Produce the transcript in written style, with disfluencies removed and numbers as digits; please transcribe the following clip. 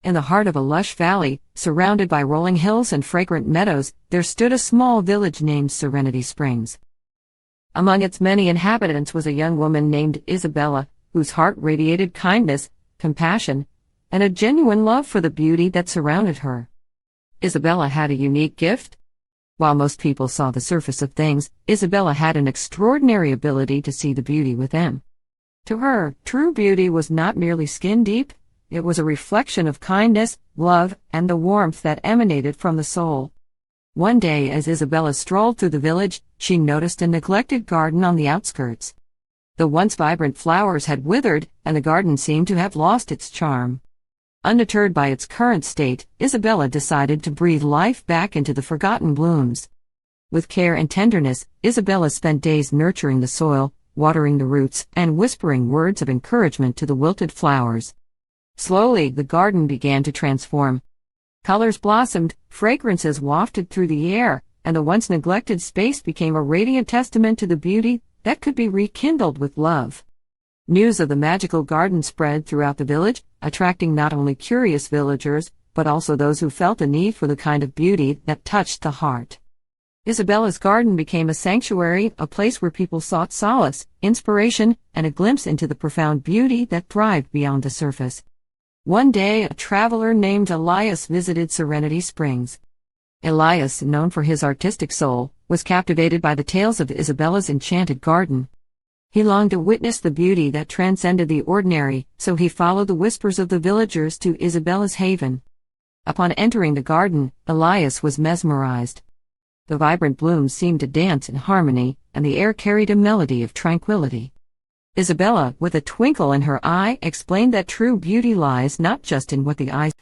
In the heart of a lush valley, surrounded by rolling hills and fragrant meadows, there stood a small village named Serenity Springs. Among its many inhabitants was a young woman named Isabella, whose heart radiated kindness, compassion, and a genuine love for the beauty that surrounded her. Isabella had a unique gift. While most people saw the surface of things, Isabella had an extraordinary ability to see the beauty within. To her, true beauty was not merely skin deep, it was a reflection of kindness, love, and the warmth that emanated from the soul. One day, as Isabella strolled through the village, she noticed a neglected garden on the outskirts. The once vibrant flowers had withered, and the garden seemed to have lost its charm. Undeterred by its current state, Isabella decided to breathe life back into the forgotten blooms. With care and tenderness, Isabella spent days nurturing the soil, watering the roots, and whispering words of encouragement to the wilted flowers. Slowly, the garden began to transform. Colors blossomed, fragrances wafted through the air, and the once neglected space became a radiant testament to the beauty that could be rekindled with love. News of the magical garden spread throughout the village, attracting not only curious villagers, but also those who felt a need for the kind of beauty that touched the heart. Isabella's garden became a sanctuary, a place where people sought solace, inspiration, and a glimpse into the profound beauty that thrived beyond the surface. One day, a traveler named Elias visited Serenity Springs. Elias, known for his artistic soul, was captivated by the tales of Isabella's enchanted garden. He longed to witness the beauty that transcended the ordinary, so he followed the whispers of the villagers to Isabella's haven. Upon entering the garden, Elias was mesmerized. The vibrant blooms seemed to dance in harmony, and the air carried a melody of tranquility. Isabella, with a twinkle in her eye, explained that true beauty lies not just in what the eye